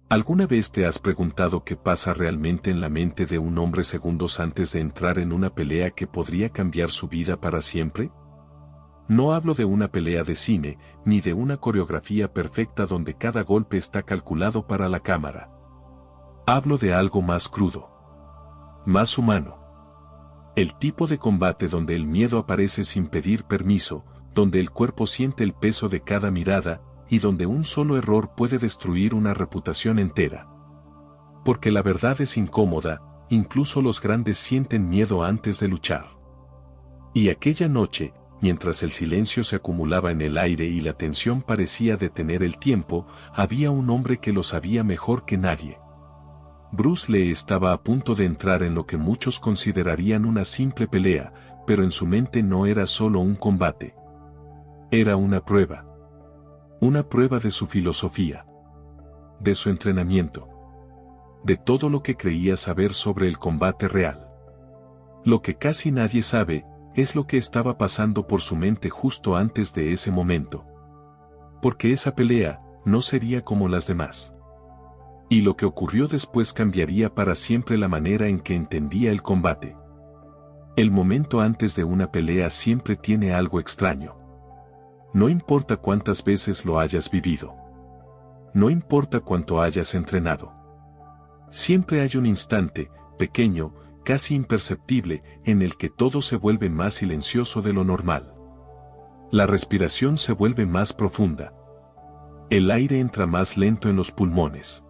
¿Alguna vez te has preguntado qué pasa realmente en la mente de un hombre segundos antes de entrar en una pelea que podría cambiar su vida para siempre? No hablo de una pelea de cine, ni de una coreografía perfecta donde cada golpe está calculado para la cámara. Hablo de algo más crudo, más humano. El tipo de combate donde el miedo aparece sin pedir permiso, donde el cuerpo siente el peso de cada mirada, y donde un solo error puede destruir una reputación entera. Porque la verdad es incómoda, incluso los grandes sienten miedo antes de luchar. Y aquella noche, mientras el silencio se acumulaba en el aire y la tensión parecía detener el tiempo, había un hombre que lo sabía mejor que nadie. Bruce Lee estaba a punto de entrar en lo que muchos considerarían una simple pelea, pero en su mente no era solo un combate. Era una prueba. Una prueba de su filosofía, de su entrenamiento, de todo lo que creía saber sobre el combate real. Lo que casi nadie sabe es lo que estaba pasando por su mente justo antes de ese momento. Porque esa pelea no sería como las demás. Y lo que ocurrió después cambiaría para siempre la manera en que entendía el combate. El momento antes de una pelea siempre tiene algo extraño. No importa cuántas veces lo hayas vivido. No importa cuánto hayas entrenado. Siempre hay un instante, pequeño, casi imperceptible, en el que todo se vuelve más silencioso de lo normal. La respiración se vuelve más profunda. El aire entra más lento en los pulmones.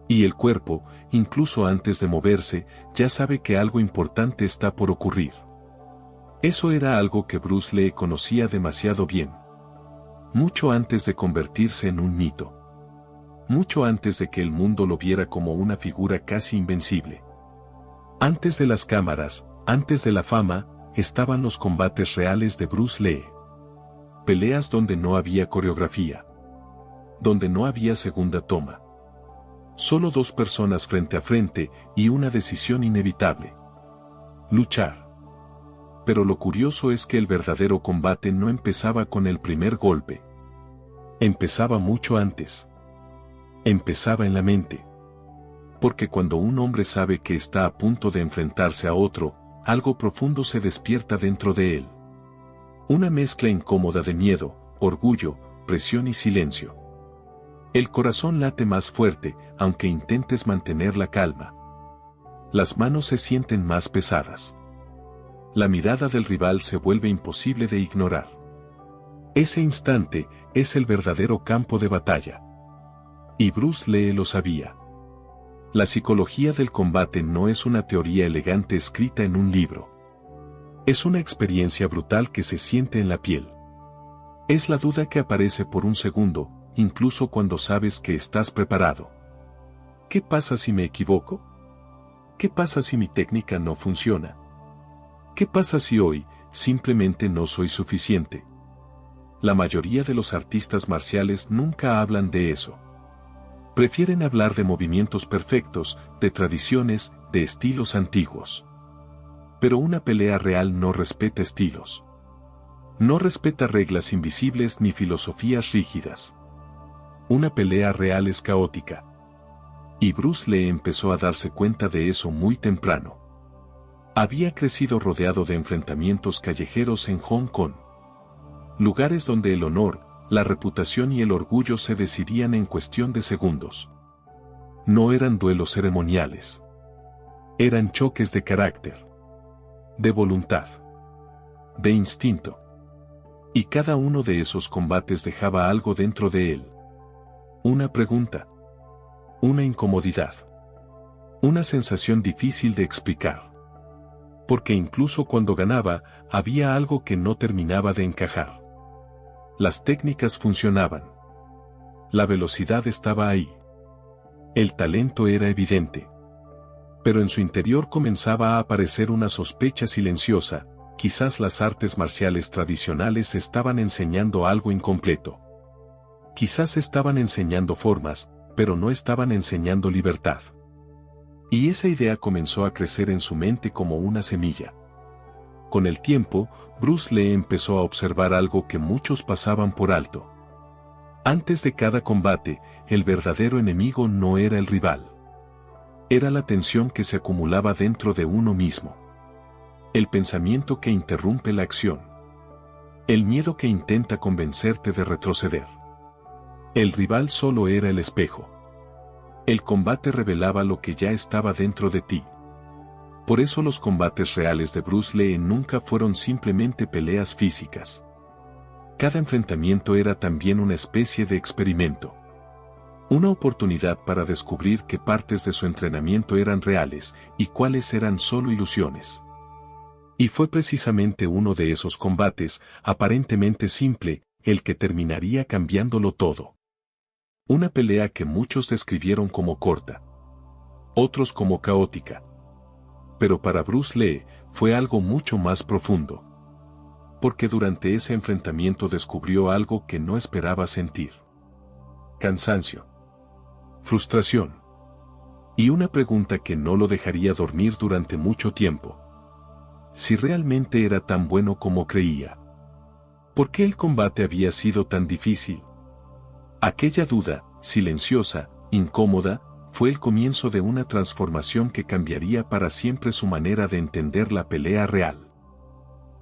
Y el cuerpo, incluso antes de moverse, ya sabe que algo importante está por ocurrir. Eso era algo que Bruce Lee conocía demasiado bien. Mucho antes de convertirse en un mito. Mucho antes de que el mundo lo viera como una figura casi invencible. Antes de las cámaras, antes de la fama, estaban los combates reales de Bruce Lee. Peleas donde no había coreografía. Donde no había segunda toma. Solo dos personas frente a frente y una decisión inevitable. Luchar. Pero lo curioso es que el verdadero combate no empezaba con el primer golpe. Empezaba mucho antes. Empezaba en la mente. Porque cuando un hombre sabe que está a punto de enfrentarse a otro, algo profundo se despierta dentro de él. Una mezcla incómoda de miedo, orgullo, presión y silencio. El corazón late más fuerte, aunque intentes mantener la calma. Las manos se sienten más pesadas. La mirada del rival se vuelve imposible de ignorar. Ese instante es el verdadero campo de batalla. Y Bruce Lee lo sabía. La psicología del combate no es una teoría elegante escrita en un libro. Es una experiencia brutal que se siente en la piel. Es la duda que aparece por un segundo, incluso cuando sabes que estás preparado. ¿Qué pasa si me equivoco? ¿Qué pasa si mi técnica no funciona? ¿Qué pasa si hoy simplemente no soy suficiente? La mayoría de los artistas marciales nunca hablan de eso. Prefieren hablar de movimientos perfectos, de tradiciones, de estilos antiguos. Pero una pelea real no respeta estilos. No respeta reglas invisibles ni filosofías rígidas. Una pelea real es caótica. Y Bruce Lee empezó a darse cuenta de eso muy temprano. Había crecido rodeado de enfrentamientos callejeros en Hong Kong. Lugares donde el honor, la reputación y el orgullo se decidían en cuestión de segundos. No eran duelos ceremoniales. Eran choques de carácter. De voluntad. De instinto. Y cada uno de esos combates dejaba algo dentro de él. Una pregunta. Una incomodidad. Una sensación difícil de explicar. Porque incluso cuando ganaba, había algo que no terminaba de encajar. Las técnicas funcionaban. La velocidad estaba ahí. El talento era evidente. Pero en su interior comenzaba a aparecer una sospecha silenciosa, quizás las artes marciales tradicionales estaban enseñando algo incompleto. Quizás estaban enseñando formas, pero no estaban enseñando libertad. Y esa idea comenzó a crecer en su mente como una semilla. Con el tiempo, Bruce Lee empezó a observar algo que muchos pasaban por alto. Antes de cada combate, el verdadero enemigo no era el rival. Era la tensión que se acumulaba dentro de uno mismo. El pensamiento que interrumpe la acción. El miedo que intenta convencerte de retroceder. El rival solo era el espejo. El combate revelaba lo que ya estaba dentro de ti. Por eso los combates reales de Bruce Lee nunca fueron simplemente peleas físicas. Cada enfrentamiento era también una especie de experimento. Una oportunidad para descubrir qué partes de su entrenamiento eran reales y cuáles eran solo ilusiones. Y fue precisamente uno de esos combates, aparentemente simple, el que terminaría cambiándolo todo. Una pelea que muchos describieron como corta. Otros como caótica. Pero para Bruce Lee, fue algo mucho más profundo. Porque durante ese enfrentamiento descubrió algo que no esperaba sentir. Cansancio. Frustración. Y una pregunta que no lo dejaría dormir durante mucho tiempo. Si realmente era tan bueno como creía. ¿Por qué el combate había sido tan difícil? Aquella duda, silenciosa, incómoda, fue el comienzo de una transformación que cambiaría para siempre su manera de entender la pelea real.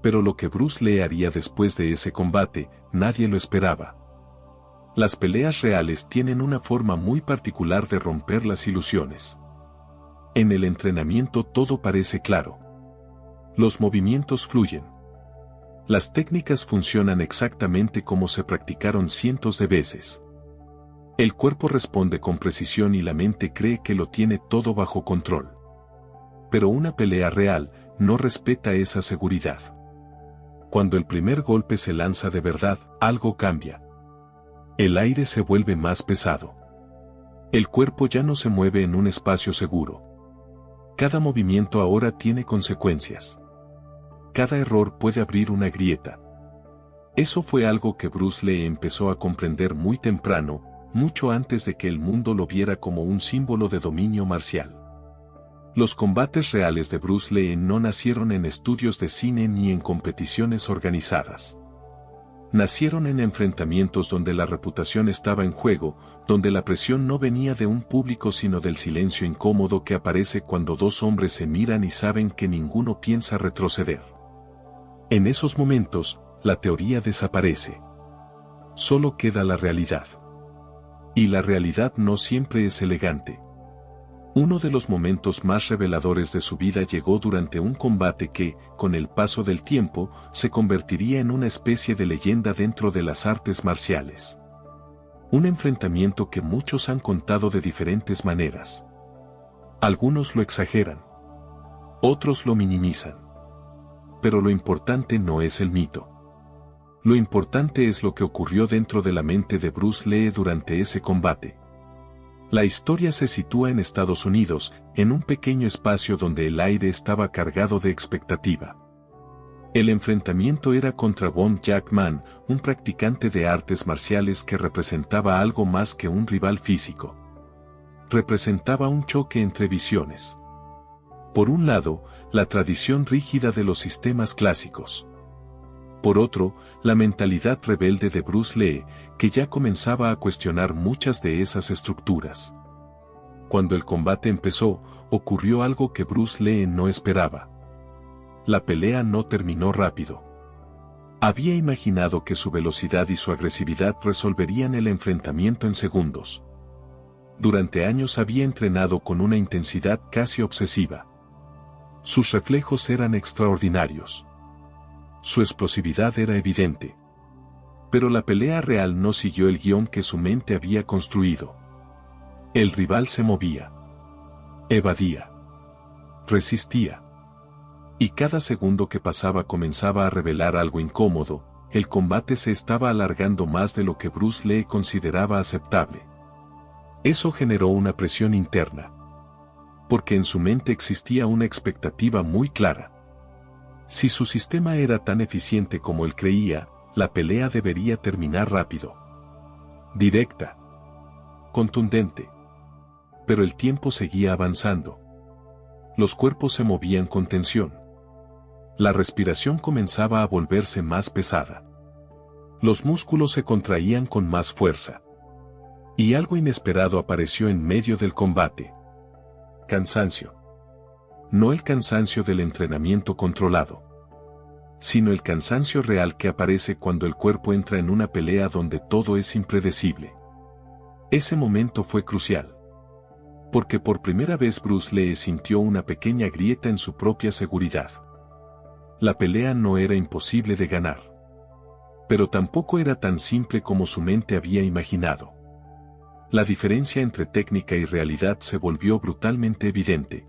Pero lo que Bruce Lee haría después de ese combate, nadie lo esperaba. Las peleas reales tienen una forma muy particular de romper las ilusiones. En el entrenamiento todo parece claro. Los movimientos fluyen. Las técnicas funcionan exactamente como se practicaron cientos de veces. El cuerpo responde con precisión y la mente cree que lo tiene todo bajo control. Pero una pelea real no respeta esa seguridad. Cuando el primer golpe se lanza de verdad, algo cambia. El aire se vuelve más pesado. El cuerpo ya no se mueve en un espacio seguro. Cada movimiento ahora tiene consecuencias. Cada error puede abrir una grieta. Eso fue algo que Bruce Lee empezó a comprender muy temprano, mucho antes de que el mundo lo viera como un símbolo de dominio marcial. Los combates reales de Bruce Lee no nacieron en estudios de cine ni en competiciones organizadas. Nacieron en enfrentamientos donde la reputación estaba en juego, donde la presión no venía de un público sino del silencio incómodo que aparece cuando dos hombres se miran y saben que ninguno piensa retroceder. En esos momentos, la teoría desaparece. Solo queda la realidad. Y la realidad no siempre es elegante. Uno de los momentos más reveladores de su vida llegó durante un combate que, con el paso del tiempo, se convertiría en una especie de leyenda dentro de las artes marciales. Un enfrentamiento que muchos han contado de diferentes maneras. Algunos lo exageran. Otros lo minimizan. Pero lo importante no es el mito. Lo importante es lo que ocurrió dentro de la mente de Bruce Lee durante ese combate. La historia se sitúa en Estados Unidos, en un pequeño espacio donde el aire estaba cargado de expectativa. El enfrentamiento era contra Won Jack Man, un practicante de artes marciales que representaba algo más que un rival físico. Representaba un choque entre visiones. Por un lado, la tradición rígida de los sistemas clásicos. Por otro, la mentalidad rebelde de Bruce Lee, que ya comenzaba a cuestionar muchas de esas estructuras. Cuando el combate empezó, ocurrió algo que Bruce Lee no esperaba. La pelea no terminó rápido. Había imaginado que su velocidad y su agresividad resolverían el enfrentamiento en segundos. Durante años había entrenado con una intensidad casi obsesiva. Sus reflejos eran extraordinarios. Su explosividad era evidente. Pero la pelea real no siguió el guión que su mente había construido. El rival se movía. Evadía. Resistía. Y cada segundo que pasaba comenzaba a revelar algo incómodo, el combate se estaba alargando más de lo que Bruce Lee consideraba aceptable. Eso generó una presión interna. Porque en su mente existía una expectativa muy clara. Si su sistema era tan eficiente como él creía, la pelea debería terminar rápido. Directa. Contundente. Pero el tiempo seguía avanzando. Los cuerpos se movían con tensión. La respiración comenzaba a volverse más pesada. Los músculos se contraían con más fuerza. Y algo inesperado apareció en medio del combate. Cansancio. No el cansancio del entrenamiento controlado, sino el cansancio real que aparece cuando el cuerpo entra en una pelea donde todo es impredecible. Ese momento fue crucial, porque por primera vez Bruce Lee sintió una pequeña grieta en su propia seguridad. La pelea no era imposible de ganar, pero tampoco era tan simple como su mente había imaginado. La diferencia entre técnica y realidad se volvió brutalmente evidente.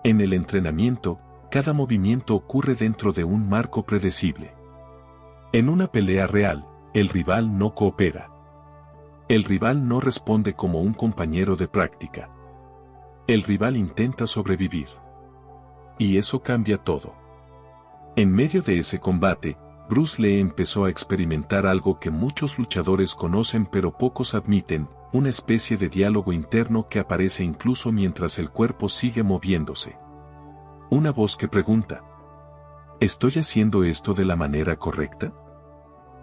En el entrenamiento, cada movimiento ocurre dentro de un marco predecible. En una pelea real, el rival no coopera. El rival no responde como un compañero de práctica. El rival intenta sobrevivir. Y eso cambia todo. En medio de ese combate, Bruce Lee empezó a experimentar algo que muchos luchadores conocen pero pocos admiten, una especie de diálogo interno que aparece incluso mientras el cuerpo sigue moviéndose. Una voz que pregunta: ¿estoy haciendo esto de la manera correcta?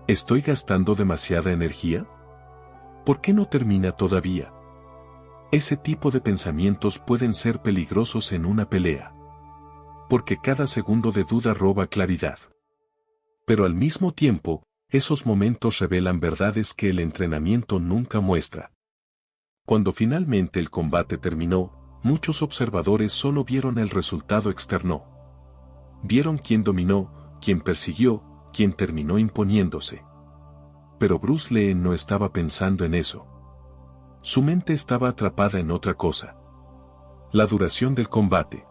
¿Estoy gastando demasiada energía? ¿Por qué no termina todavía? Ese tipo de pensamientos pueden ser peligrosos en una pelea, porque cada segundo de duda roba claridad. Pero al mismo tiempo, esos momentos revelan verdades que el entrenamiento nunca muestra. Cuando finalmente el combate terminó, muchos observadores solo vieron el resultado externo. Vieron quién dominó, quién persiguió, quién terminó imponiéndose. Pero Bruce Lee no estaba pensando en eso. Su mente estaba atrapada en otra cosa. La duración del combate.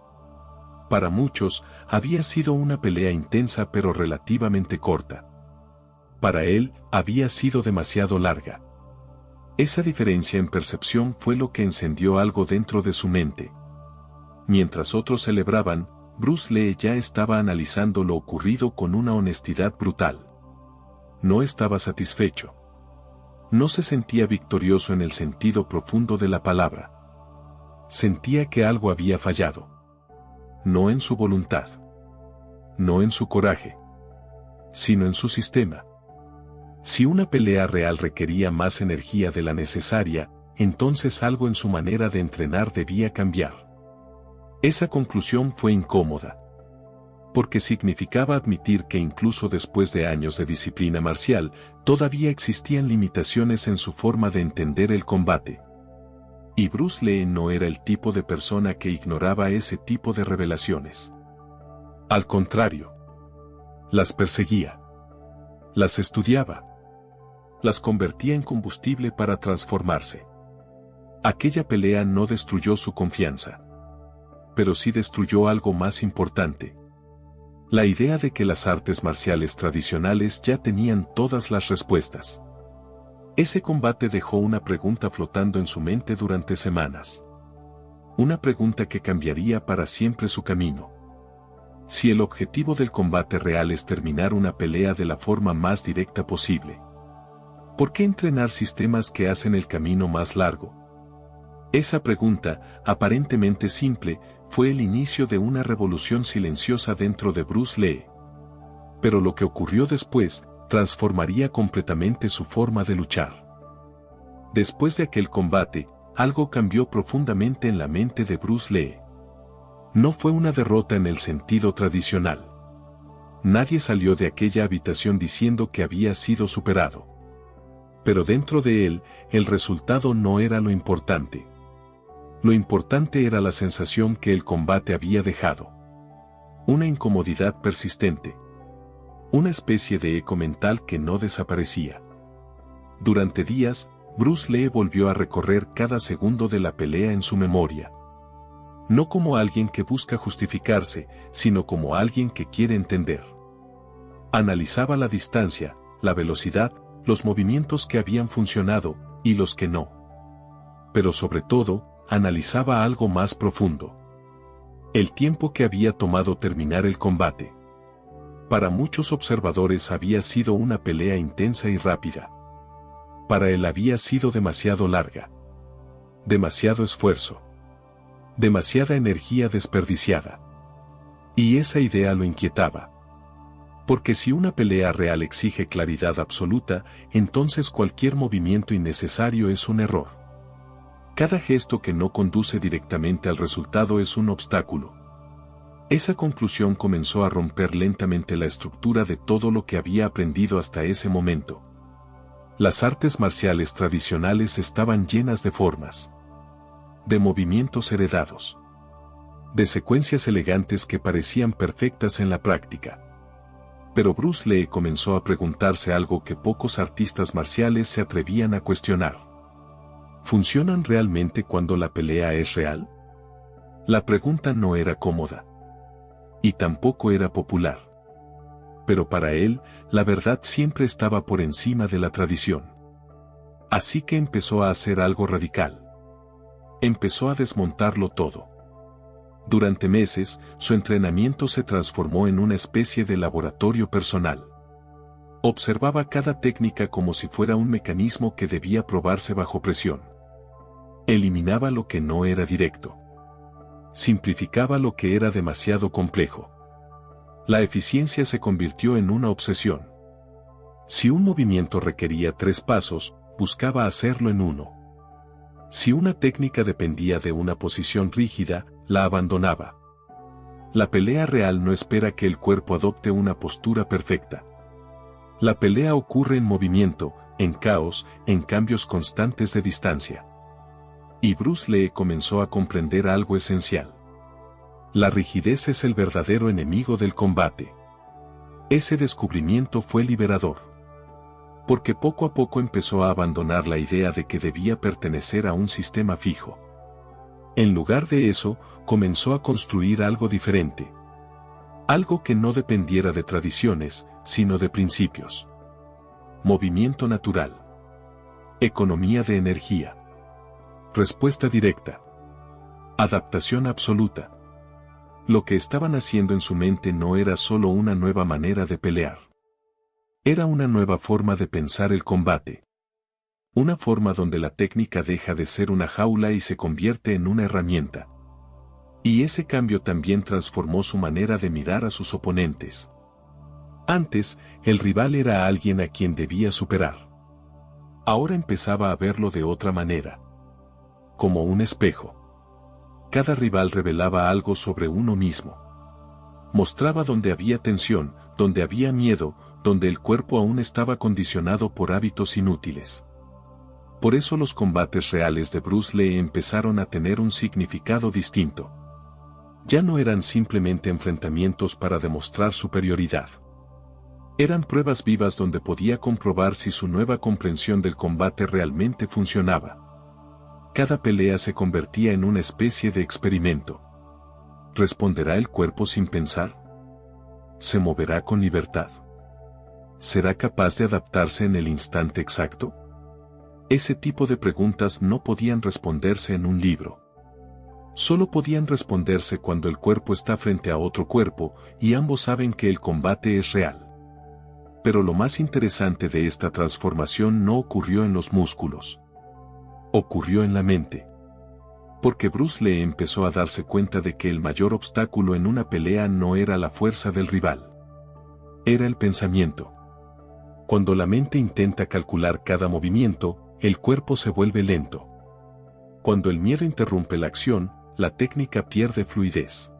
Para muchos, había sido una pelea intensa pero relativamente corta. Para él, había sido demasiado larga. Esa diferencia en percepción fue lo que encendió algo dentro de su mente. Mientras otros celebraban, Bruce Lee ya estaba analizando lo ocurrido con una honestidad brutal. No estaba satisfecho. No se sentía victorioso en el sentido profundo de la palabra. Sentía que algo había fallado. No en su voluntad. No en su coraje. Sino en su sistema. Si una pelea real requería más energía de la necesaria, entonces algo en su manera de entrenar debía cambiar. Esa conclusión fue incómoda, porque significaba admitir que incluso después de años de disciplina marcial, todavía existían limitaciones en su forma de entender el combate. Y Bruce Lee no era el tipo de persona que ignoraba ese tipo de revelaciones. Al contrario, las perseguía, las estudiaba, las convertía en combustible para transformarse. Aquella pelea no destruyó su confianza, pero sí destruyó algo más importante. La idea de que las artes marciales tradicionales ya tenían todas las respuestas. Ese combate dejó una pregunta flotando en su mente durante semanas. Una pregunta que cambiaría para siempre su camino. Si el objetivo del combate real es terminar una pelea de la forma más directa posible, ¿por qué entrenar sistemas que hacen el camino más largo? Esa pregunta, aparentemente simple, fue el inicio de una revolución silenciosa dentro de Bruce Lee. Pero lo que ocurrió después, transformaría completamente su forma de luchar. Después de aquel combate, algo cambió profundamente en la mente de Bruce Lee. No fue una derrota en el sentido tradicional. Nadie salió de aquella habitación diciendo que había sido superado. Pero dentro de él, el resultado no era lo importante. Lo importante era la sensación que el combate había dejado. Una incomodidad persistente. Una especie de eco mental que no desaparecía. Durante días, Bruce Lee volvió a recorrer cada segundo de la pelea en su memoria. No como alguien que busca justificarse, sino como alguien que quiere entender. Analizaba la distancia, la velocidad, los movimientos que habían funcionado, y los que no. Pero sobre todo, analizaba algo más profundo. El tiempo que había tomado terminar el combate. Para muchos observadores había sido una pelea intensa y rápida. Para él había sido demasiado larga. Demasiado esfuerzo. Demasiada energía desperdiciada. Y esa idea lo inquietaba. Porque si una pelea real exige claridad absoluta, entonces cualquier movimiento innecesario es un error. Cada gesto que no conduce directamente al resultado es un obstáculo. Esa conclusión comenzó a romper lentamente la estructura de todo lo que había aprendido hasta ese momento. Las artes marciales tradicionales estaban llenas de formas, de movimientos heredados, de secuencias elegantes que parecían perfectas en la práctica. Pero Bruce Lee comenzó a preguntarse algo que pocos artistas marciales se atrevían a cuestionar. ¿Funcionan realmente cuando la pelea es real? La pregunta no era cómoda. Y tampoco era popular. Pero para él, la verdad siempre estaba por encima de la tradición. Así que empezó a hacer algo radical. Empezó a desmontarlo todo. Durante meses, su entrenamiento se transformó en una especie de laboratorio personal. Observaba cada técnica como si fuera un mecanismo que debía probarse bajo presión. Eliminaba lo que no era directo. Simplificaba lo que era demasiado complejo. La eficiencia se convirtió en una obsesión. Si un movimiento requería 3 pasos, buscaba hacerlo en 1. Si una técnica dependía de una posición rígida, la abandonaba. La pelea real no espera que el cuerpo adopte una postura perfecta. La pelea ocurre en movimiento, en caos, en cambios constantes de distancia. Y Bruce Lee comenzó a comprender algo esencial. La rigidez es el verdadero enemigo del combate. Ese descubrimiento fue liberador. Porque poco a poco empezó a abandonar la idea de que debía pertenecer a un sistema fijo. En lugar de eso, comenzó a construir algo diferente. Algo que no dependiera de tradiciones, sino de principios. Movimiento natural. Economía de energía. Respuesta directa. Adaptación absoluta. Lo que estaban haciendo en su mente no era solo una nueva manera de pelear. Era una nueva forma de pensar el combate. Una forma donde la técnica deja de ser una jaula y se convierte en una herramienta. Y ese cambio también transformó su manera de mirar a sus oponentes. Antes, el rival era alguien a quien debía superar. Ahora empezaba a verlo de otra manera. Como un espejo. Cada rival revelaba algo sobre uno mismo. Mostraba donde había tensión, donde había miedo, donde el cuerpo aún estaba condicionado por hábitos inútiles. Por eso los combates reales de Bruce Lee empezaron a tener un significado distinto. Ya no eran simplemente enfrentamientos para demostrar superioridad. Eran pruebas vivas donde podía comprobar si su nueva comprensión del combate realmente funcionaba. Cada pelea se convertía en una especie de experimento. ¿Responderá el cuerpo sin pensar? ¿Se moverá con libertad? ¿Será capaz de adaptarse en el instante exacto? Ese tipo de preguntas no podían responderse en un libro. Solo podían responderse cuando el cuerpo está frente a otro cuerpo y ambos saben que el combate es real. Pero lo más interesante de esta transformación no ocurrió en los músculos. Ocurrió en la mente. Porque Bruce Lee empezó a darse cuenta de que el mayor obstáculo en una pelea no era la fuerza del rival. Era el pensamiento. Cuando la mente intenta calcular cada movimiento, el cuerpo se vuelve lento. Cuando el miedo interrumpe la acción, la técnica pierde fluidez.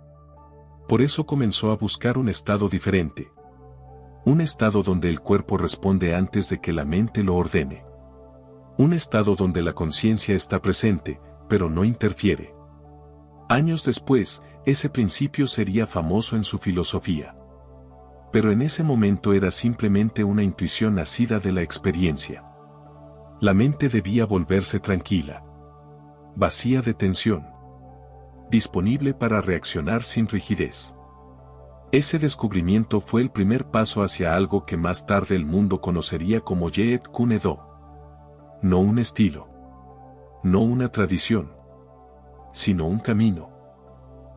Por eso comenzó a buscar un estado diferente. Un estado donde el cuerpo responde antes de que la mente lo ordene. Un estado donde la conciencia está presente, pero no interfiere. Años después, ese principio sería famoso en su filosofía. Pero en ese momento era simplemente una intuición nacida de la experiencia. La mente debía volverse tranquila. Vacía de tensión. Disponible para reaccionar sin rigidez. Ese descubrimiento fue el primer paso hacia algo que más tarde el mundo conocería como Jeet Kune Do. No un estilo. No una tradición. Sino un camino.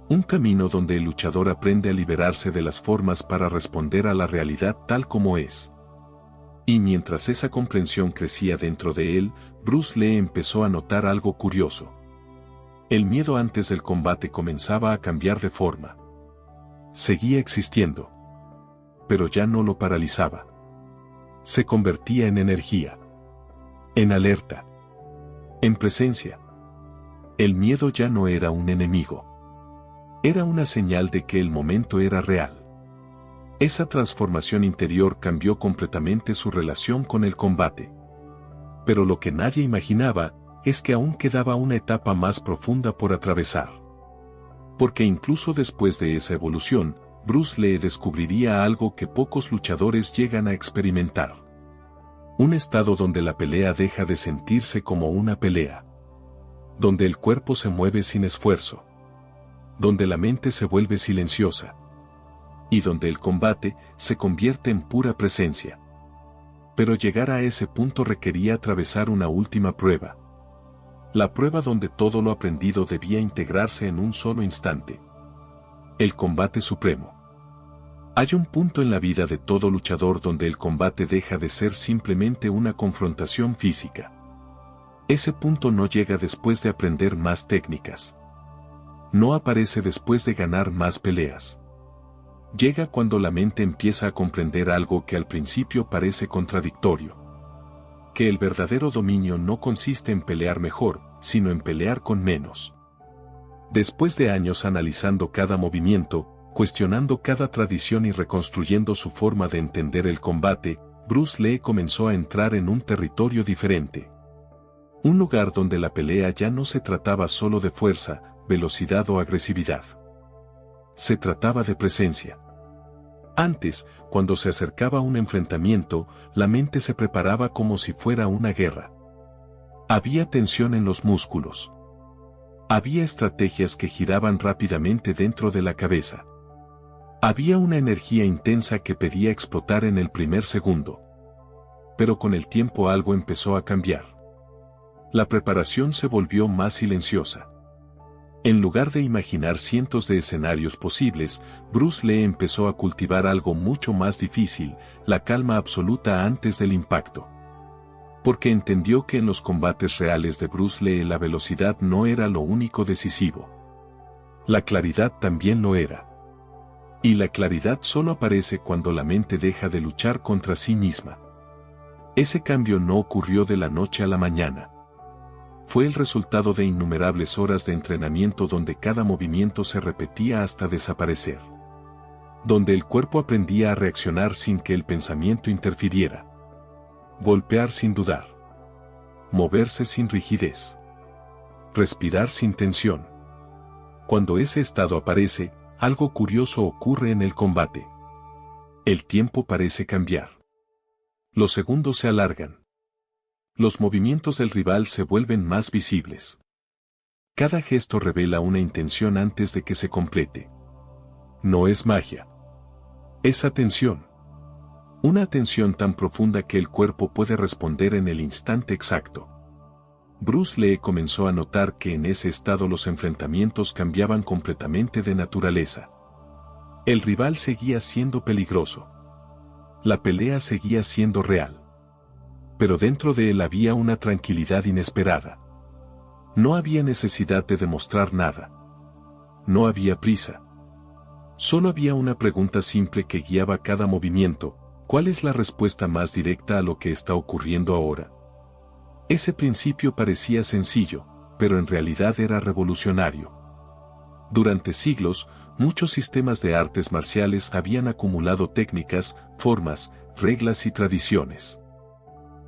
Un camino donde el luchador aprende a liberarse de las formas para responder a la realidad tal como es. Y mientras esa comprensión crecía dentro de él, Bruce Lee empezó a notar algo curioso. El miedo antes del combate comenzaba a cambiar de forma. Seguía existiendo. pero ya no lo paralizaba. Se convertía en energía, en alerta, en presencia. El miedo ya no era un enemigo. Era una señal de que el momento era real. Esa transformación interior cambió completamente su relación con el combate. Pero lo que nadie imaginaba es que aún quedaba una etapa más profunda por atravesar. Porque incluso después de esa evolución, Bruce Lee descubriría algo que pocos luchadores llegan a experimentar. Un estado donde la pelea deja de sentirse como una pelea. Donde el cuerpo se mueve sin esfuerzo. Donde la mente se vuelve silenciosa. Y donde el combate se convierte en pura presencia. Pero llegar a ese punto requería atravesar una última prueba. La prueba donde todo lo aprendido debía integrarse en un solo instante. El combate supremo. Hay un punto en la vida de todo luchador donde el combate deja de ser simplemente una confrontación física. Ese punto no llega después de aprender más técnicas. No aparece después de ganar más peleas. Llega cuando la mente empieza a comprender algo que al principio parece contradictorio. Que el verdadero dominio no consiste en pelear mejor, sino en pelear con menos. Después de años analizando cada movimiento, cuestionando cada tradición y reconstruyendo su forma de entender el combate, Bruce Lee comenzó a entrar en un territorio diferente. Un lugar donde la pelea ya no se trataba solo de fuerza, velocidad o agresividad. Se trataba de presencia. Antes, cuando se acercaba un enfrentamiento, la mente se preparaba como si fuera una guerra. Había tensión en los músculos. Había estrategias que giraban rápidamente dentro de la cabeza. Había una energía intensa que pedía explotar en el primer segundo. Pero con el tiempo algo empezó a cambiar. La preparación se volvió más silenciosa. En lugar de imaginar cientos de escenarios posibles, Bruce Lee empezó a cultivar algo mucho más difícil, la calma absoluta antes del impacto. Porque entendió que en los combates reales de Bruce Lee la velocidad no era lo único decisivo. La claridad también lo era. Y la claridad solo aparece cuando la mente deja de luchar contra sí misma. Ese cambio no ocurrió de la noche a la mañana. Fue el resultado de innumerables horas de entrenamiento donde cada movimiento se repetía hasta desaparecer. Donde el cuerpo aprendía a reaccionar sin que el pensamiento interfiriera. Golpear sin dudar. Moverse sin rigidez. Respirar sin tensión. Cuando ese estado aparece, algo curioso ocurre en el combate. El tiempo parece cambiar. Los segundos se alargan. Los movimientos del rival se vuelven más visibles. Cada gesto revela una intención antes de que se complete. No es magia. Es atención. Una atención tan profunda que el cuerpo puede responder en el instante exacto. Bruce Lee comenzó a notar que en ese estado los enfrentamientos cambiaban completamente de naturaleza. El rival seguía siendo peligroso. La pelea seguía siendo real. Pero dentro de él había una tranquilidad inesperada. No había necesidad de demostrar nada. No había prisa. Solo había una pregunta simple que guiaba cada movimiento: ¿cuál es la respuesta más directa a lo que está ocurriendo ahora? Ese principio parecía sencillo, pero en realidad era revolucionario. Durante siglos, muchos sistemas de artes marciales habían acumulado técnicas, formas, reglas y tradiciones.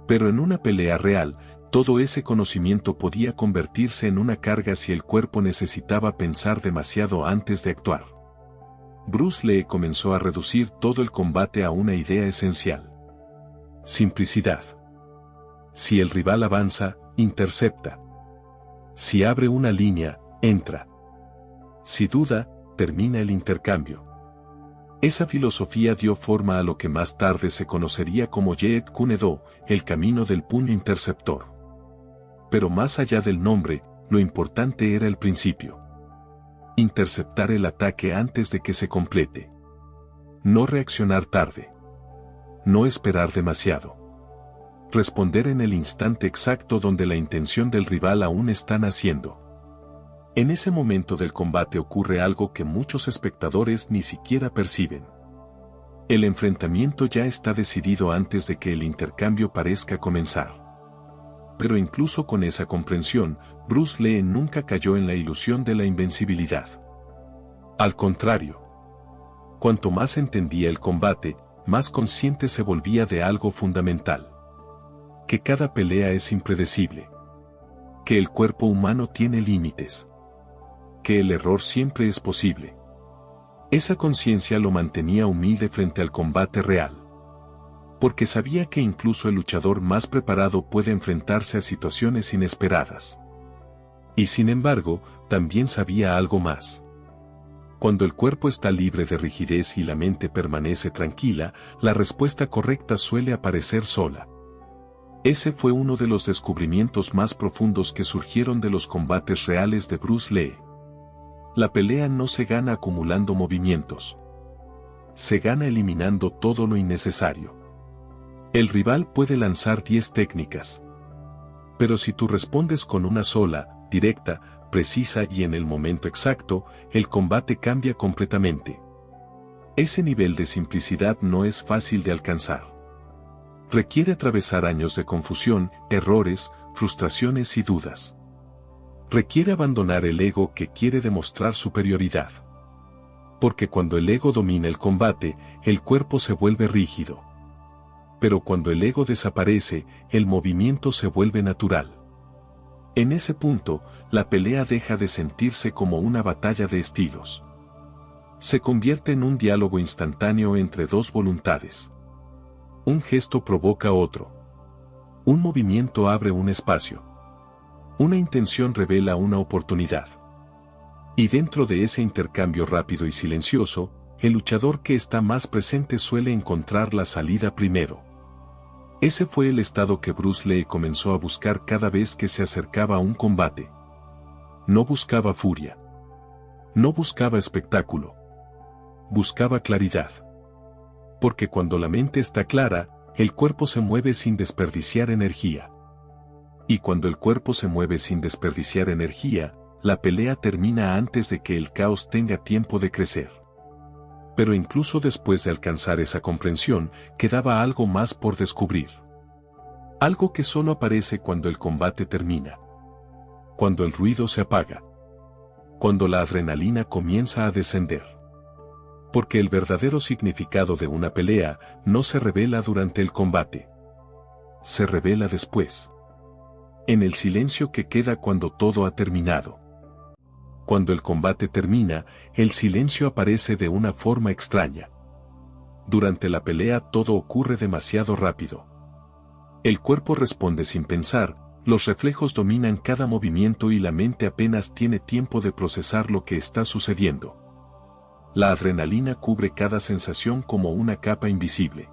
Pero en una pelea real, todo ese conocimiento podía convertirse en una carga si el cuerpo necesitaba pensar demasiado antes de actuar. Bruce Lee comenzó a reducir todo el combate a una idea esencial. Simplicidad. Si el rival avanza, intercepta. Si abre una línea, entra. Si duda, termina el intercambio. Esa filosofía dio forma a lo que más tarde se conocería como Jeet Kune Do, el camino del puño interceptor. Pero más allá del nombre, lo importante era el principio. Interceptar el ataque antes de que se complete. No reaccionar tarde. No esperar demasiado. Responder en el instante exacto donde la intención del rival aún está naciendo. En ese momento del combate ocurre algo que muchos espectadores ni siquiera perciben. El enfrentamiento ya está decidido antes de que el intercambio parezca comenzar. Pero incluso con esa comprensión, Bruce Lee nunca cayó en la ilusión de la invencibilidad. Al contrario. Cuanto más entendía el combate, más consciente se volvía de algo fundamental. Que cada pelea es impredecible. Que el cuerpo humano tiene límites. Que el error siempre es posible. Esa conciencia lo mantenía humilde frente al combate real. Porque sabía que incluso el luchador más preparado puede enfrentarse a situaciones inesperadas. Y sin embargo, también sabía algo más. Cuando el cuerpo está libre de rigidez y la mente permanece tranquila, la respuesta correcta suele aparecer sola. Ese fue uno de los descubrimientos más profundos que surgieron de los combates reales de Bruce Lee. La pelea no se gana acumulando movimientos. Se gana eliminando todo lo innecesario. El rival puede lanzar 10 técnicas. Pero si tú respondes con una sola, directa, precisa y en el momento exacto, el combate cambia completamente. Ese nivel de simplicidad no es fácil de alcanzar. Requiere atravesar años de confusión, errores, frustraciones y dudas. Requiere abandonar el ego que quiere demostrar superioridad. Porque cuando el ego domina el combate, el cuerpo se vuelve rígido. Pero cuando el ego desaparece, el movimiento se vuelve natural. En ese punto, la pelea deja de sentirse como una batalla de estilos. Se convierte en un diálogo instantáneo entre dos voluntades. Un gesto provoca otro. Un movimiento abre un espacio. Una intención revela una oportunidad. Y dentro de ese intercambio rápido y silencioso, el luchador que está más presente suele encontrar la salida primero. Ese fue el estado que Bruce Lee comenzó a buscar cada vez que se acercaba a un combate. No buscaba furia. No buscaba espectáculo. Buscaba claridad. Porque cuando la mente está clara, el cuerpo se mueve sin desperdiciar energía. Y cuando el cuerpo se mueve sin desperdiciar energía, la pelea termina antes de que el caos tenga tiempo de crecer. Pero incluso después de alcanzar esa comprensión, quedaba algo más por descubrir. Algo que solo aparece cuando el combate termina. Cuando el ruido se apaga. Cuando la adrenalina comienza a descender. Porque el verdadero significado de una pelea no se revela durante el combate. Se revela después. En el silencio que queda cuando todo ha terminado. Cuando el combate termina, el silencio aparece de una forma extraña. Durante la pelea todo ocurre demasiado rápido. El cuerpo responde sin pensar, los reflejos dominan cada movimiento y la mente apenas tiene tiempo de procesar lo que está sucediendo. La adrenalina cubre cada sensación como una capa invisible.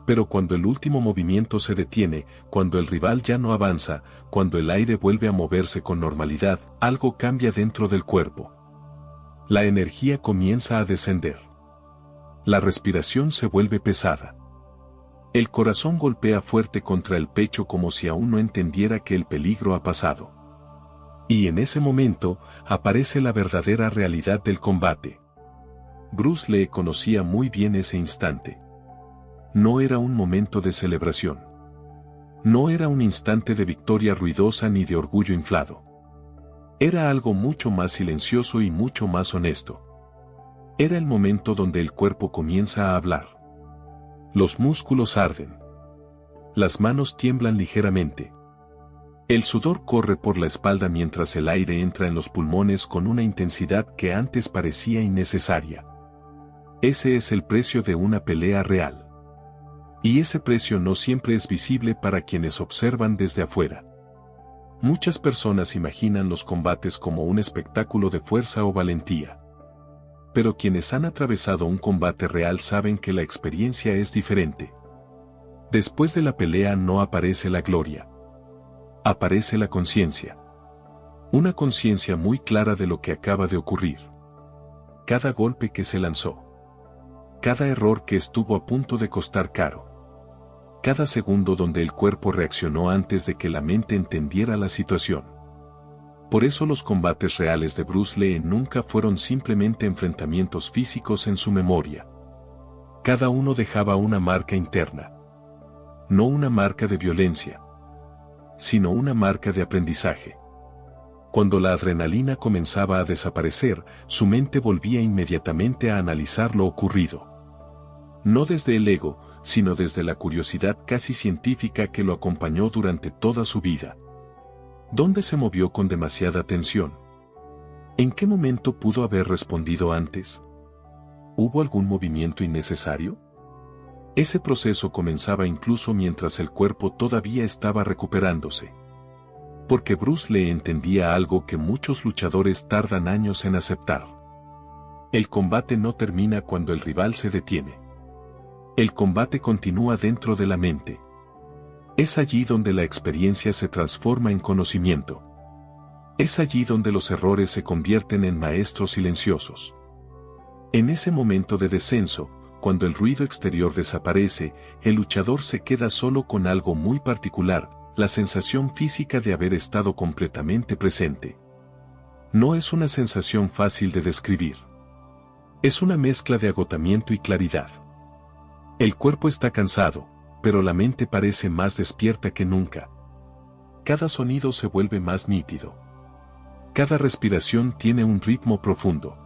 Pero cuando el último movimiento se detiene, cuando el rival ya no avanza, cuando el aire vuelve a moverse con normalidad, algo cambia dentro del cuerpo. La energía comienza a descender. La respiración se vuelve pesada. El corazón golpea fuerte contra el pecho como si aún no entendiera que el peligro ha pasado. Y en ese momento, aparece la verdadera realidad del combate. Bruce Lee conocía muy bien ese instante. No era un momento de celebración. No era un instante de victoria ruidosa ni de orgullo inflado. Era algo mucho más silencioso y mucho más honesto. Era el momento donde el cuerpo comienza a hablar. Los músculos arden. Las manos tiemblan ligeramente. El sudor corre por la espalda mientras el aire entra en los pulmones con una intensidad que antes parecía innecesaria. Ese es el precio de una pelea real. Y ese precio no siempre es visible para quienes observan desde afuera. Muchas personas imaginan los combates como un espectáculo de fuerza o valentía. Pero quienes han atravesado un combate real saben que la experiencia es diferente. Después de la pelea no aparece la gloria. Aparece la conciencia. Una conciencia muy clara de lo que acaba de ocurrir. Cada golpe que se lanzó. Cada error que estuvo a punto de costar caro. Cada segundo donde el cuerpo reaccionó antes de que la mente entendiera la situación. Por eso los combates reales de Bruce Lee nunca fueron simplemente enfrentamientos físicos en su memoria. Cada uno dejaba una marca interna. No una marca de violencia, sino una marca de aprendizaje. Cuando la adrenalina comenzaba a desaparecer, su mente volvía inmediatamente a analizar lo ocurrido. No desde el ego, sino desde la curiosidad casi científica que lo acompañó durante toda su vida. ¿Dónde se movió con demasiada tensión? ¿En qué momento pudo haber respondido antes? ¿Hubo algún movimiento innecesario? Ese proceso comenzaba incluso mientras el cuerpo todavía estaba recuperándose. Porque Bruce Lee entendía algo que muchos luchadores tardan años en aceptar. El combate no termina cuando el rival se detiene. El combate continúa dentro de la mente. Es allí donde la experiencia se transforma en conocimiento. Es allí donde los errores se convierten en maestros silenciosos. En ese momento de descenso, cuando el ruido exterior desaparece, el luchador se queda solo con algo muy particular, la sensación física de haber estado completamente presente. No es una sensación fácil de describir. Es una mezcla de agotamiento y claridad. El cuerpo está cansado, pero la mente parece más despierta que nunca. Cada sonido se vuelve más nítido. Cada respiración tiene un ritmo profundo.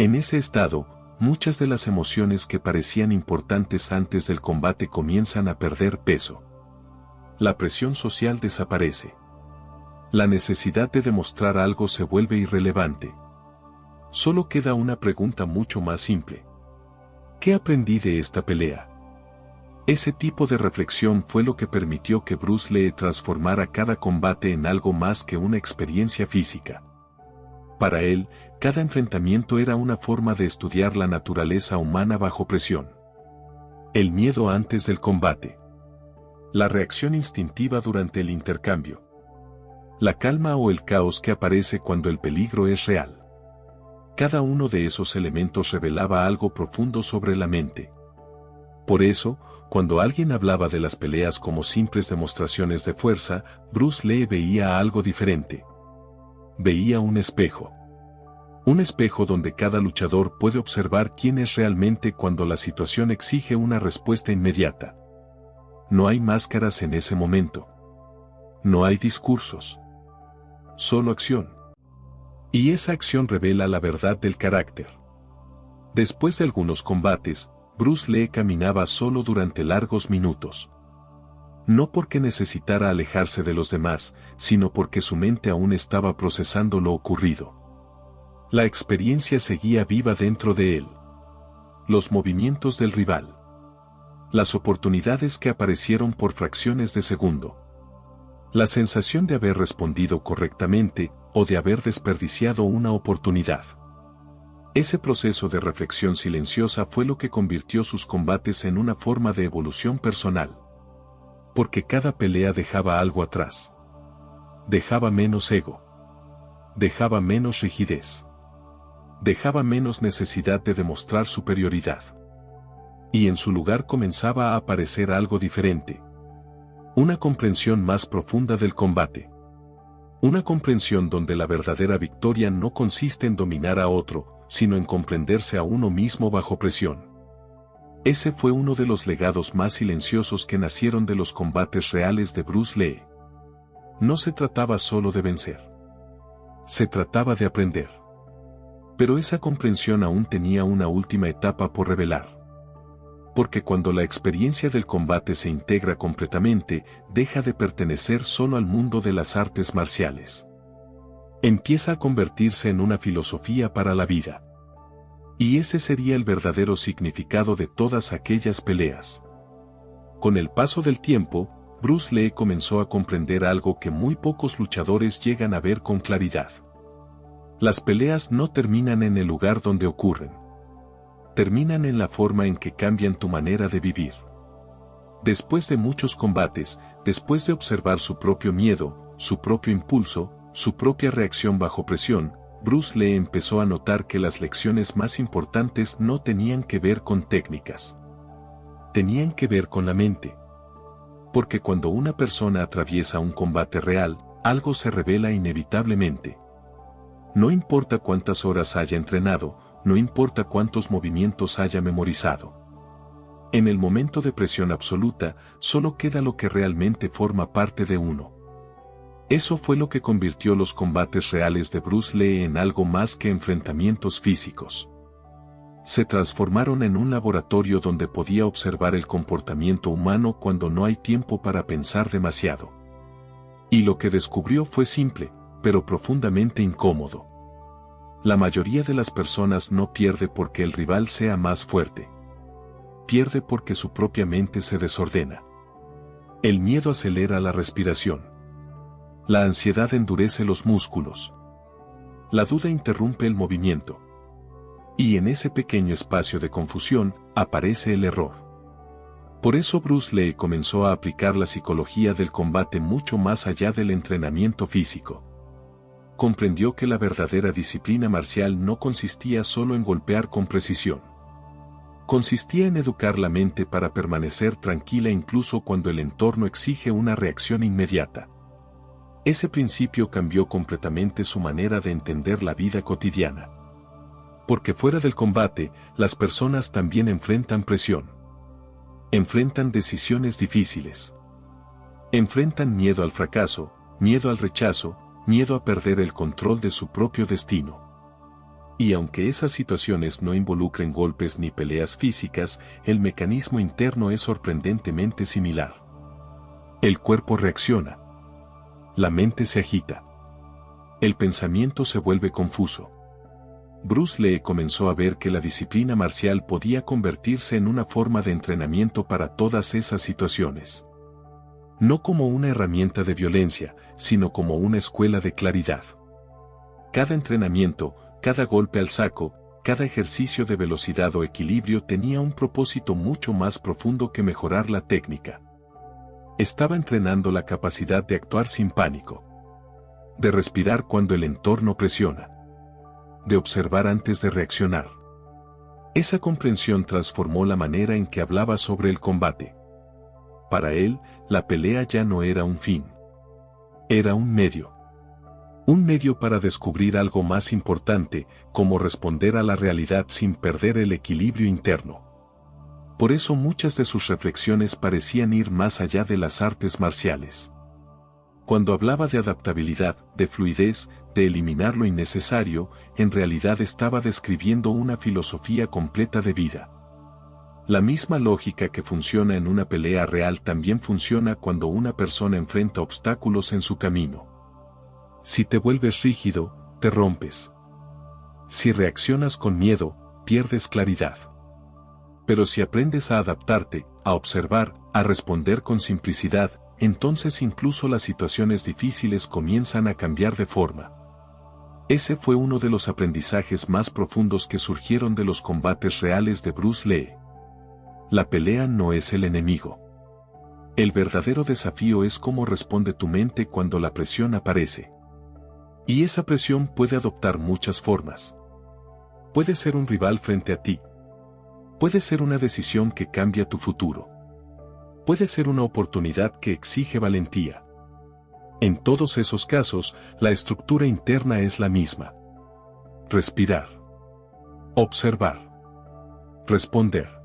En ese estado, muchas de las emociones que parecían importantes antes del combate comienzan a perder peso. La presión social desaparece. La necesidad de demostrar algo se vuelve irrelevante. Solo queda una pregunta mucho más simple. ¿Qué aprendí de esta pelea? Ese tipo de reflexión fue lo que permitió que Bruce Lee transformara cada combate en algo más que una experiencia física. Para él, cada enfrentamiento era una forma de estudiar la naturaleza humana bajo presión. El miedo antes del combate. La reacción instintiva durante el intercambio. La calma o el caos que aparece cuando el peligro es real. Cada uno de esos elementos revelaba algo profundo sobre la mente. Por eso, cuando alguien hablaba de las peleas como simples demostraciones de fuerza, Bruce Lee veía algo diferente. Veía un espejo. Un espejo donde cada luchador puede observar quién es realmente cuando la situación exige una respuesta inmediata. No hay máscaras en ese momento. No hay discursos. Solo acción. Y esa acción revela la verdad del carácter. Después de algunos combates, Bruce Lee caminaba solo durante largos minutos. No porque necesitara alejarse de los demás, sino porque su mente aún estaba procesando lo ocurrido. La experiencia seguía viva dentro de él. Los movimientos del rival. Las oportunidades que aparecieron por fracciones de segundo. La sensación de haber respondido correctamente o de haber desperdiciado una oportunidad. Ese proceso de reflexión silenciosa fue lo que convirtió sus combates en una forma de evolución personal. Porque cada pelea dejaba algo atrás. Dejaba menos ego. Dejaba menos rigidez. Dejaba menos necesidad de demostrar superioridad. Y en su lugar comenzaba a aparecer algo diferente. Una comprensión más profunda del combate. Una comprensión donde la verdadera victoria no consiste en dominar a otro, sino en comprenderse a uno mismo bajo presión. Ese fue uno de los legados más silenciosos que nacieron de los combates reales de Bruce Lee. No se trataba solo de vencer. Se trataba de aprender. Pero esa comprensión aún tenía una última etapa por revelar. Porque cuando la experiencia del combate se integra completamente, deja de pertenecer solo al mundo de las artes marciales. Empieza a convertirse en una filosofía para la vida. Y ese sería el verdadero significado de todas aquellas peleas. Con el paso del tiempo, Bruce Lee comenzó a comprender algo que muy pocos luchadores llegan a ver con claridad. Las peleas no terminan en el lugar donde ocurren. Terminan en la forma en que cambian tu manera de vivir. Después de muchos combates, después de observar su propio miedo, su propio impulso, su propia reacción bajo presión, Bruce Lee empezó a notar que las lecciones más importantes no tenían que ver con técnicas. Tenían que ver con la mente. Porque cuando una persona atraviesa un combate real, algo se revela inevitablemente. No importa cuántas horas haya entrenado, no importa cuántos movimientos haya memorizado. En el momento de presión absoluta, solo queda lo que realmente forma parte de uno. Eso fue lo que convirtió los combates reales de Bruce Lee en algo más que enfrentamientos físicos. Se transformaron en un laboratorio donde podía observar el comportamiento humano cuando no hay tiempo para pensar demasiado. Y lo que descubrió fue simple, pero profundamente incómodo. La mayoría de las personas no pierde porque el rival sea más fuerte. Pierde porque su propia mente se desordena. El miedo acelera la respiración. La ansiedad endurece los músculos. La duda interrumpe el movimiento. Y en ese pequeño espacio de confusión, aparece el error. Por eso Bruce Lee comenzó a aplicar la psicología del combate mucho más allá del entrenamiento físico. Comprendió que la verdadera disciplina marcial no consistía solo en golpear con precisión. Consistía en educar la mente para permanecer tranquila incluso cuando el entorno exige una reacción inmediata. Ese principio cambió completamente su manera de entender la vida cotidiana. Porque fuera del combate, las personas también enfrentan presión. Enfrentan decisiones difíciles. Enfrentan miedo al fracaso, miedo al rechazo, miedo a perder el control de su propio destino. Y aunque esas situaciones no involucren golpes ni peleas físicas, el mecanismo interno es sorprendentemente similar. El cuerpo reacciona. La mente se agita. El pensamiento se vuelve confuso. Bruce Lee comenzó a ver que la disciplina marcial podía convertirse en una forma de entrenamiento para todas esas situaciones. No como una herramienta de violencia, sino como una escuela de claridad. Cada entrenamiento, cada golpe al saco, cada ejercicio de velocidad o equilibrio tenía un propósito mucho más profundo que mejorar la técnica. Estaba entrenando la capacidad de actuar sin pánico. De respirar cuando el entorno presiona. De observar antes de reaccionar. Esa comprensión transformó la manera en que hablaba sobre el combate. Para él, la pelea ya no era un fin. Era un medio. Un medio para descubrir algo más importante, como responder a la realidad sin perder el equilibrio interno. Por eso muchas de sus reflexiones parecían ir más allá de las artes marciales. Cuando hablaba de adaptabilidad, de fluidez, de eliminar lo innecesario, en realidad estaba describiendo una filosofía completa de vida. La misma lógica que funciona en una pelea real también funciona cuando una persona enfrenta obstáculos en su camino. Si te vuelves rígido, te rompes. Si reaccionas con miedo, pierdes claridad. Pero si aprendes a adaptarte, a observar, a responder con simplicidad, entonces incluso las situaciones difíciles comienzan a cambiar de forma. Ese fue uno de los aprendizajes más profundos que surgieron de los combates reales de Bruce Lee. La pelea no es el enemigo. El verdadero desafío es cómo responde tu mente cuando la presión aparece. Y esa presión puede adoptar muchas formas. Puede ser un rival frente a ti. Puede ser una decisión que cambia tu futuro. Puede ser una oportunidad que exige valentía. En todos esos casos, la estructura interna es la misma. Respirar. Observar. Responder.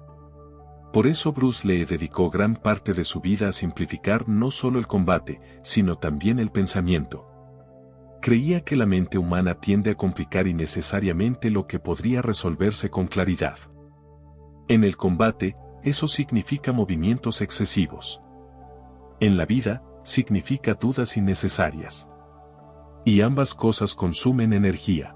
Por eso Bruce Lee dedicó gran parte de su vida a simplificar no solo el combate, sino también el pensamiento. Creía que la mente humana tiende a complicar innecesariamente lo que podría resolverse con claridad. En el combate, eso significa movimientos excesivos. En la vida, significa dudas innecesarias. Y ambas cosas consumen energía.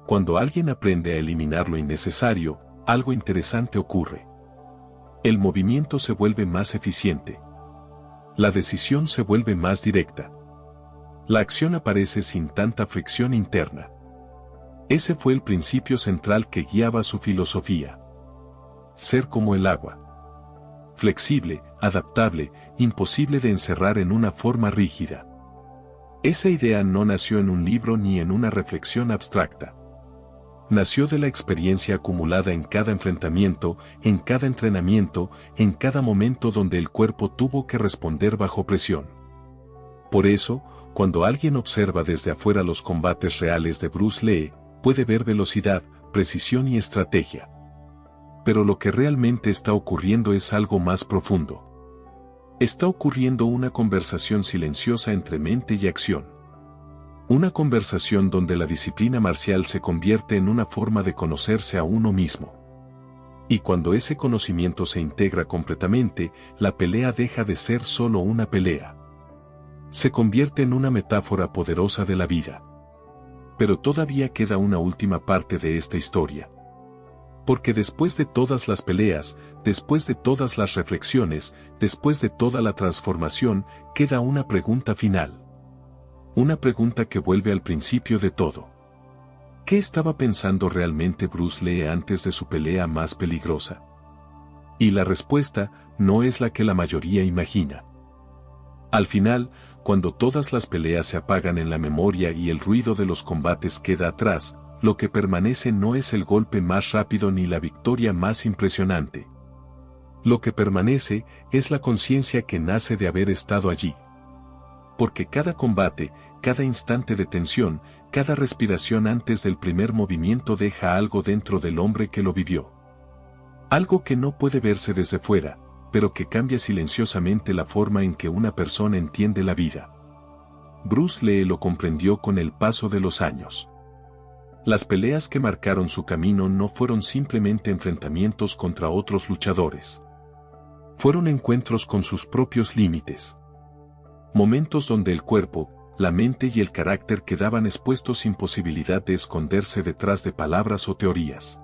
Cuando alguien aprende a eliminar lo innecesario, algo interesante ocurre. El movimiento se vuelve más eficiente. La decisión se vuelve más directa. La acción aparece sin tanta fricción interna. Ese fue el principio central que guiaba su filosofía. Ser como el agua. Flexible, adaptable, imposible de encerrar en una forma rígida. Esa idea no nació en un libro ni en una reflexión abstracta. Nació de la experiencia acumulada en cada enfrentamiento, en cada entrenamiento, en cada momento donde el cuerpo tuvo que responder bajo presión. Por eso, cuando alguien observa desde afuera los combates reales de Bruce Lee, puede ver velocidad, precisión y estrategia. Pero lo que realmente está ocurriendo es algo más profundo. Está ocurriendo una conversación silenciosa entre mente y acción. Una conversación donde la disciplina marcial se convierte en una forma de conocerse a uno mismo. Y cuando ese conocimiento se integra completamente, la pelea deja de ser solo una pelea. Se convierte en una metáfora poderosa de la vida. Pero todavía queda una última parte de esta historia. Porque después de todas las peleas, después de todas las reflexiones, después de toda la transformación, queda una pregunta final. Una pregunta que vuelve al principio de todo. ¿Qué estaba pensando realmente Bruce Lee antes de su pelea más peligrosa? Y la respuesta no es la que la mayoría imagina. Al final, cuando todas las peleas se apagan en la memoria y el ruido de los combates queda atrás, lo que permanece no es el golpe más rápido ni la victoria más impresionante. Lo que permanece es la conciencia que nace de haber estado allí. Porque cada combate, cada instante de tensión, cada respiración antes del primer movimiento deja algo dentro del hombre que lo vivió. Algo que no puede verse desde fuera, pero que cambia silenciosamente la forma en que una persona entiende la vida. Bruce Lee lo comprendió con el paso de los años. Las peleas que marcaron su camino no fueron simplemente enfrentamientos contra otros luchadores. Fueron encuentros con sus propios límites. Momentos donde el cuerpo, la mente y el carácter quedaban expuestos sin posibilidad de esconderse detrás de palabras o teorías.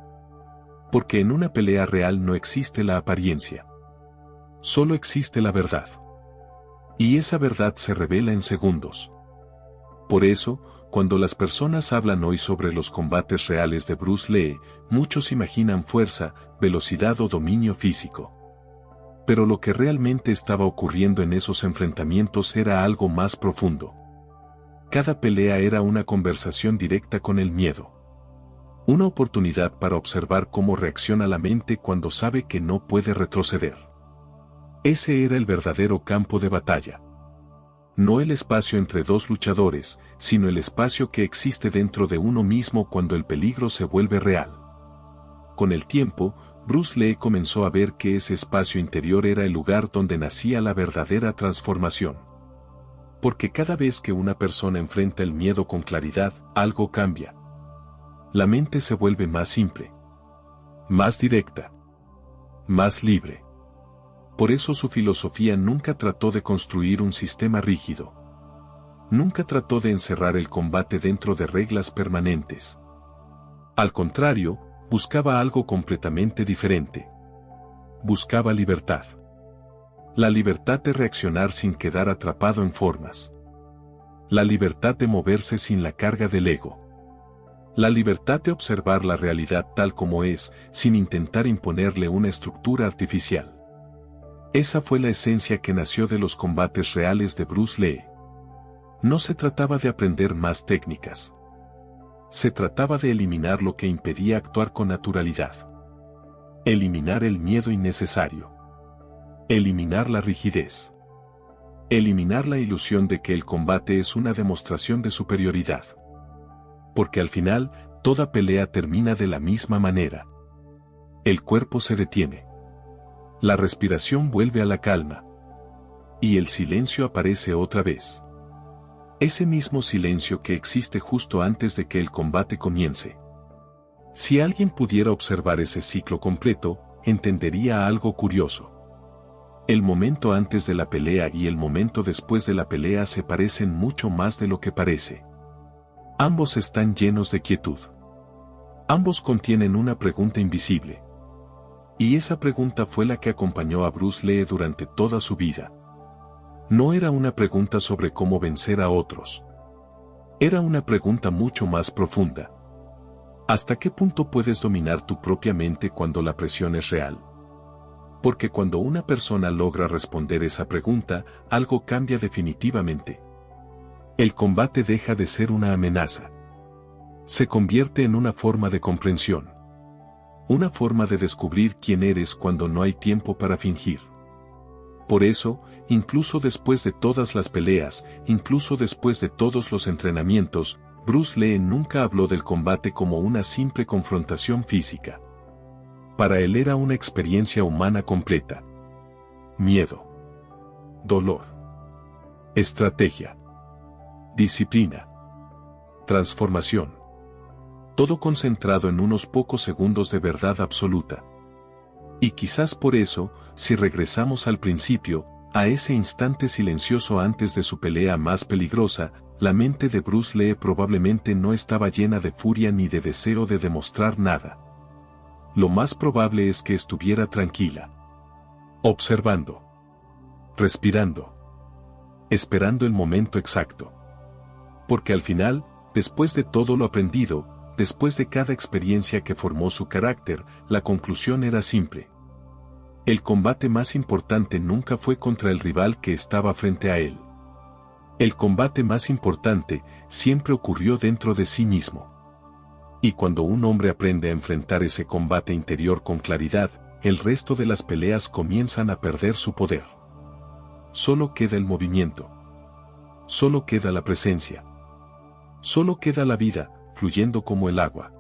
Porque en una pelea real no existe la apariencia. Solo existe la verdad. Y esa verdad se revela en segundos. Por eso, cuando las personas hablan hoy sobre los combates reales de Bruce Lee, muchos imaginan fuerza, velocidad o dominio físico. Pero lo que realmente estaba ocurriendo en esos enfrentamientos era algo más profundo. Cada pelea era una conversación directa con el miedo. Una oportunidad para observar cómo reacciona la mente cuando sabe que no puede retroceder. Ese era el verdadero campo de batalla. No el espacio entre dos luchadores, sino el espacio que existe dentro de uno mismo cuando el peligro se vuelve real. Con el tiempo, Bruce Lee comenzó a ver que ese espacio interior era el lugar donde nacía la verdadera transformación. Porque cada vez que una persona enfrenta el miedo con claridad, algo cambia. La mente se vuelve más simple, más directa, más libre. Por eso su filosofía nunca trató de construir un sistema rígido. Nunca trató de encerrar el combate dentro de reglas permanentes. Al contrario, buscaba algo completamente diferente. Buscaba libertad. La libertad de reaccionar sin quedar atrapado en formas. La libertad de moverse sin la carga del ego. La libertad de observar la realidad tal como es, sin intentar imponerle una estructura artificial. Esa fue la esencia que nació de los combates reales de Bruce Lee. No se trataba de aprender más técnicas. Se trataba de eliminar lo que impedía actuar con naturalidad. Eliminar el miedo innecesario. Eliminar la rigidez. Eliminar la ilusión de que el combate es una demostración de superioridad. Porque al final, toda pelea termina de la misma manera. El cuerpo se detiene. La respiración vuelve a la calma. Y el silencio aparece otra vez. Ese mismo silencio que existe justo antes de que el combate comience. Si alguien pudiera observar ese ciclo completo, entendería algo curioso. El momento antes de la pelea y el momento después de la pelea se parecen mucho más de lo que parece. Ambos están llenos de quietud. Ambos contienen una pregunta invisible. Y esa pregunta fue la que acompañó a Bruce Lee durante toda su vida. No era una pregunta sobre cómo vencer a otros. Era una pregunta mucho más profunda. ¿Hasta qué punto puedes dominar tu propia mente cuando la presión es real? Porque cuando una persona logra responder esa pregunta, algo cambia definitivamente. El combate deja de ser una amenaza. Se convierte en una forma de comprensión. Una forma de descubrir quién eres cuando no hay tiempo para fingir. Por eso, incluso después de todas las peleas, incluso después de todos los entrenamientos, Bruce Lee nunca habló del combate como una simple confrontación física. para él era una experiencia humana completa. Miedo, dolor, estrategia, disciplina, transformación. Todo concentrado en unos pocos segundos de verdad absoluta. Y quizás por eso, si regresamos al principio, a ese instante silencioso antes de su pelea más peligrosa, la mente de Bruce Lee probablemente no estaba llena de furia ni de deseo de demostrar nada. Lo más probable es que estuviera tranquila. Observando. Respirando. Esperando el momento exacto. Porque al final, después de todo lo aprendido, después de cada experiencia que formó su carácter, la conclusión era simple. El combate más importante nunca fue contra el rival que estaba frente a él. El combate más importante siempre ocurrió dentro de sí mismo. Y cuando un hombre aprende a enfrentar ese combate interior con claridad, el resto de las peleas comienzan a perder su poder. Solo queda el movimiento. Solo queda la presencia. Solo queda la vida, fluyendo como el agua.